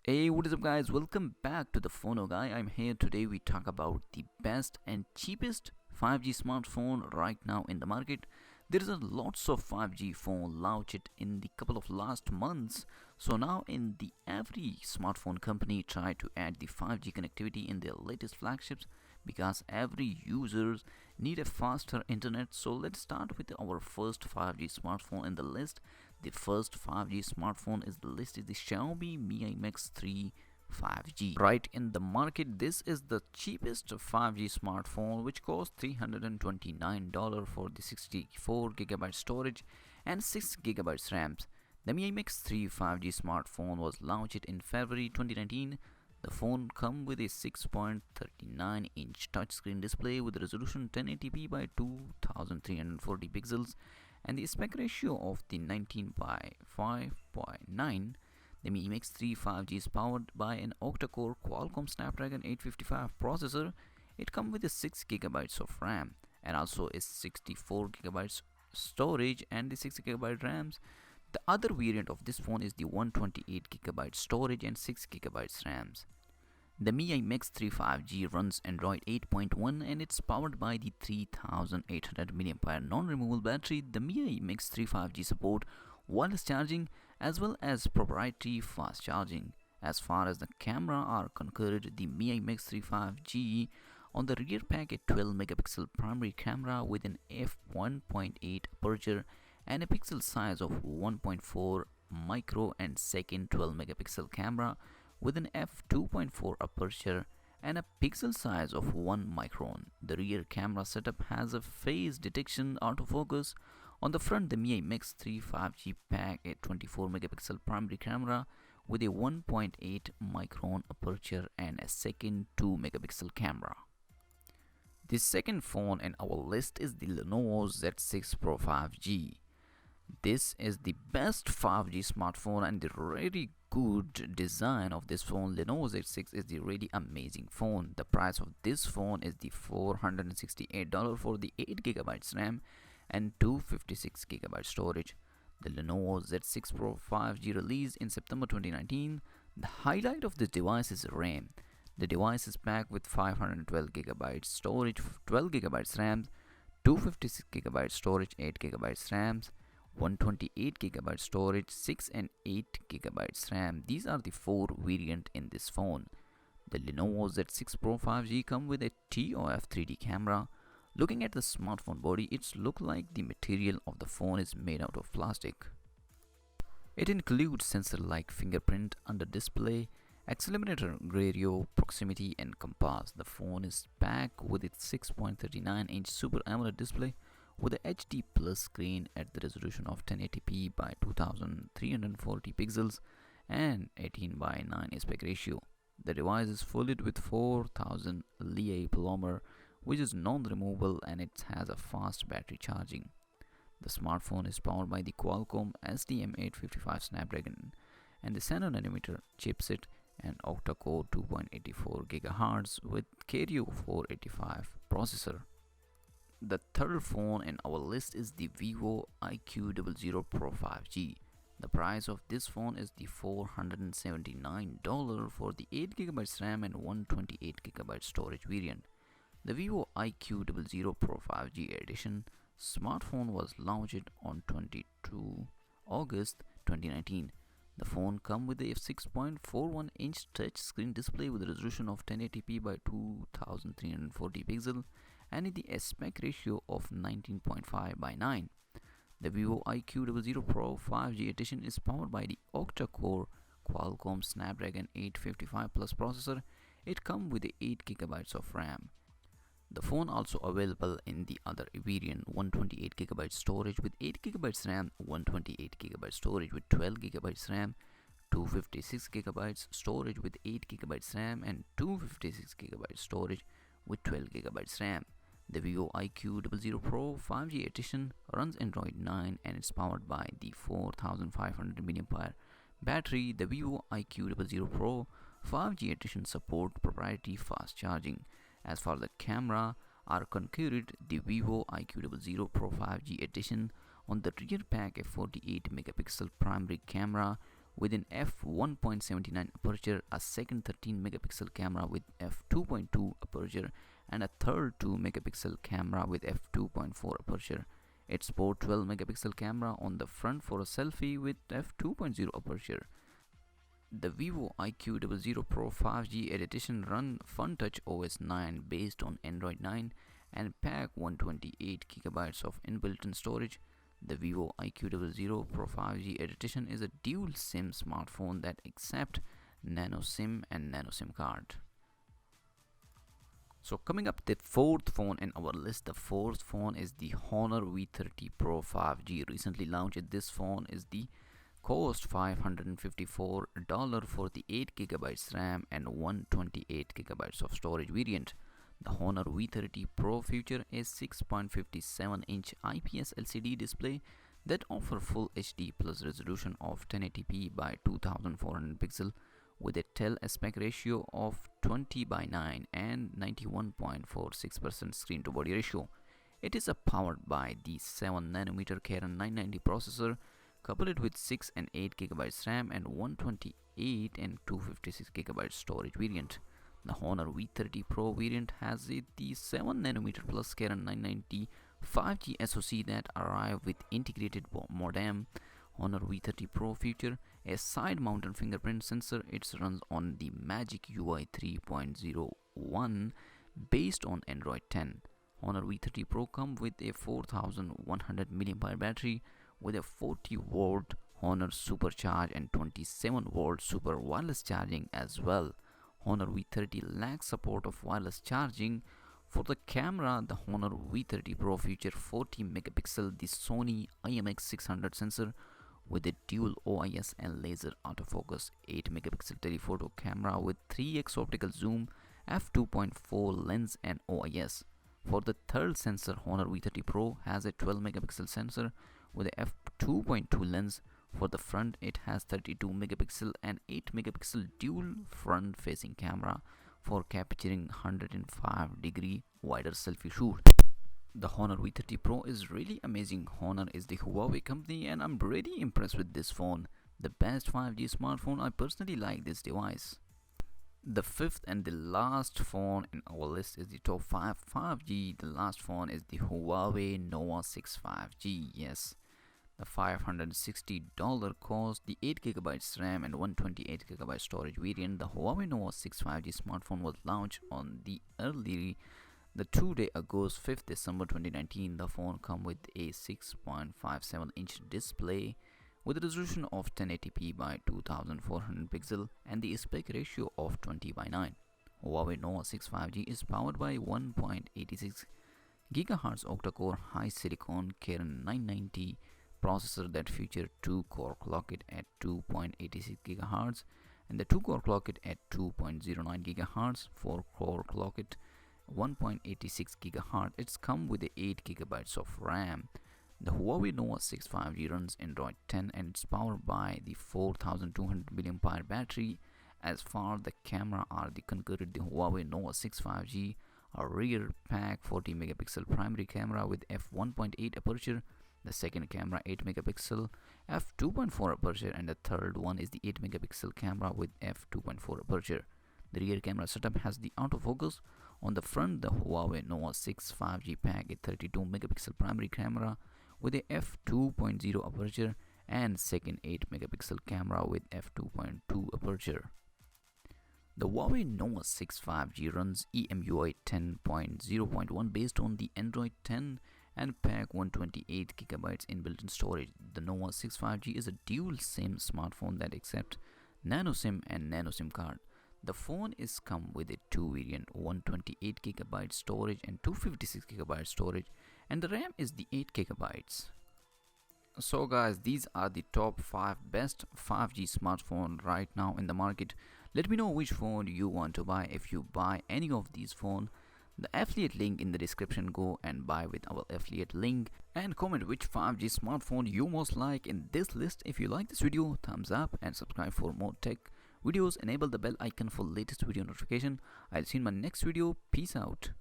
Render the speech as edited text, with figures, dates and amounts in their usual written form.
Hey, what is up, guys? Welcome back to the Phono Guy. I'm here today. We talk about the best and cheapest 5G smartphone right now in the market. There is a lots of 5G phone launched in the couple of last months. So now, in the every smartphone company try to add the 5G connectivity in their latest flagships because every users need a faster internet. So let's start with our first 5G smartphone in the list. The first 5G smartphone is the list is the Xiaomi Mi Mix 3 5G. Right in the market, this is the cheapest 5G smartphone, which costs $329 for the 64 GB storage and 6 GB RAMs. The Mi Mix 3 5G smartphone was launched in February 2019. The phone comes with a 6.39-inch touchscreen display with resolution 1080p by 2340 pixels and the aspect ratio of the 19 by 5.9. The Mi Mix 3 5G is powered by an octa-core Qualcomm Snapdragon 855 processor. It comes with a 6 GB of RAM and also a 64 GB storage and the 6 GB RAMs. The other variant of this phone is the 128 GB storage and 6 GB RAMs. The Mi Mix 3 5G runs Android 8.1 and it's powered by the 3800 mAh non-removable battery. The Mi Mix 3 5G support wireless charging as well as proprietary fast charging. As far as the camera are concerned, the Mi Mix 3 5G on the rear pack a 12 megapixel primary camera with an f1.8 aperture and a pixel size of 1.4 micro and second 12 megapixel camera with an f2.4 aperture and a pixel size of 1 micron. The rear camera setup has a phase detection autofocus. On the front, the Mi Mix 3 5G pack a 24 megapixel primary camera with a 1.8 micron aperture and a second 2 megapixel camera. The second phone in our list is the Lenovo Z6 Pro 5G. This is the best 5G smartphone and the really good design of this phone. Lenovo Z6 is the really amazing phone. The price of this phone is the $468 for the 8 GB RAM and 256 GB storage. The Lenovo Z6 Pro 5G released in September 2019. The highlight of this device is RAM. The device is packed with 512 GB storage, 12 GB RAM, 256 GB storage, 8 GB RAMs, 128 GB storage, 6 and 8 GB RAM. These are the four variants in this phone. The Lenovo Z6 Pro 5G comes with a TOF 3D camera. Looking at the smartphone body, it looks like the material of the phone is made out of plastic. It includes sensor like fingerprint under display, accelerometer, gyro, proximity and compass. The phone is packed with its 6.39-inch Super AMOLED display with a HD plus screen at the resolution of 1080p by 2340 pixels and 18 by 9 aspect ratio. The device is fitted with 4000 mAh which is non-removable and it has a fast battery charging. The smartphone is powered by the Qualcomm STM855 Snapdragon and the 7nm chipset and octa-core 2.84 GHz with Kirio 485 processor. The third phone in our list is the Vivo Iqoo Pro 5G. The price of this phone is the $479 for the 8 GB RAM and 128 GB storage variant. The Vivo Iqoo Pro 5G edition smartphone was launched on 22 August 2019. The phone comes with a 6.41-inch touchscreen display with a resolution of 1080p by 2340 pixels and in the aspect ratio of 19.5 by 9. The Vivo Iqoo Pro 5G edition is powered by the octa-core Qualcomm Snapdragon 855 Plus processor. It comes with 8 GB of RAM. The phone also available in the other variant 128 GB storage with 8 GB RAM, 128 GB storage with 12 GB RAM, 256 GB storage with 8 GB RAM and 256 GB storage with 12 GB RAM. The Vivo Iqoo Pro 5G edition runs Android 9 and it's powered by the 4500 mAh battery. The Vivo Iqoo Pro 5G edition support proprietary fast charging. As for the camera are concurred, the Vivo Iqoo Pro 5G edition on the rear pack a 48 megapixel primary camera with an f1.79 aperture, a second 13 megapixel camera with f2.2 aperture, and a third 2 megapixel camera with f2.4 aperture. It sports 12 megapixel camera on the front for a selfie with f2.0 aperture. The Vivo Iqoo Pro 5G edition run FunTouch OS 9 based on Android 9 and pack 128GB of inbuilt storage. The Vivo Iqoo Pro 5G edition is a dual SIM smartphone that accepts nano SIM and nano SIM card. So coming up, the fourth phone in our list. The fourth phone is the Honor V30 Pro 5G. Recently launched, this phone is the cost $554 for the 8GB RAM and 128GB of storage variant. The Honor V30 Pro features a 6.57-inch IPS LCD display that offers Full HD plus resolution of 1080p by 2400 pixels with a tel aspect ratio of 20:9 and 91.46% screen to body ratio. It is powered by the 7nm Kirin 990 processor coupled with 6 and 8GB RAM and 128 and 256GB storage variant. The Honor V30 Pro variant has the 7nm plus Kirin 990 5G SoC that arrive with integrated modem. Honor V30 Pro feature a side-mounted fingerprint sensor. It runs on the Magic UI 3.01 based on Android 10. Honor V30 Pro comes with a 4100 mAh battery with a 40-volt Honor Supercharge and 27-volt Super Wireless charging as well. Honor V30 lacks support of wireless charging. For the camera, the Honor V30 Pro features 40 megapixel the Sony IMX600 sensor with a dual OIS and laser autofocus, 8 megapixel telephoto camera with 3x optical zoom, f2.4 lens and OIS. For the third sensor, Honor V30 Pro has a 12 megapixel sensor with a f2.2 lens. For the front, it has 32 megapixel and 8 megapixel dual front facing camera for capturing 105-degree wider selfie shoot. The Honor V30 Pro is really amazing. Honor is the Huawei company and I'm really impressed with this phone. The best 5G smartphone. I personally like this device. The fifth and the last phone in our list is the top 5 5G. The last phone is the Huawei Nova 6 5G. Yes, the $560 cost, the 8GB RAM and 128GB storage variant. The Huawei Nova 6 5G smartphone was launched on the 2 days ago, 5th December 2019. The phone comes with a 6.57-inch display with a resolution of 1080p by 2400 pixels and the aspect ratio of 20:9. Huawei Nova 6 5G is powered by 1.86 GHz octa-core high silicon Kirin 990 processor that features 2-core clock at 2.86 GHz and the 2-core clock at 2.09 GHz, 4-core clock at 1.86 GHz. It's come with 8 GB of RAM. The Huawei Nova 6 5G runs Android 10 and it's powered by the 4200 mAh battery. As far the camera are the concurrent, the Huawei Nova 6 5G, a rear pack 40 megapixel primary camera with f1.8 aperture, the second camera 8 megapixel f2.4 aperture and the third one is the 8 megapixel camera with f2.4 aperture. The rear camera setup has the autofocus. On the front, the Huawei Nova 6 5G pack a 32 megapixel primary camera with a f2.0 aperture and second 8 megapixel camera with f2.2 aperture. The Huawei Nova 6 5G runs EMUI 10.0.1 based on the Android 10 and pack 128GB inbuilt storage. The Nova 6 5G is a dual SIM smartphone that accepts nano SIM and nano SIM card. The phone is come with a two variant, 128GB storage and 256GB storage, and the RAM is the 8GB. So guys, these are the top 5 best 5G smartphone right now in the market. Let me know which phone you want to buy. If you buy any of these phones, the affiliate link in the description, go and buy with our affiliate link and comment which 5G smartphone you most like in this list. If you like this video, thumbs up and subscribe for more tech videos. Enable the bell icon for latest video notification. I'll see you in my next video. Peace out.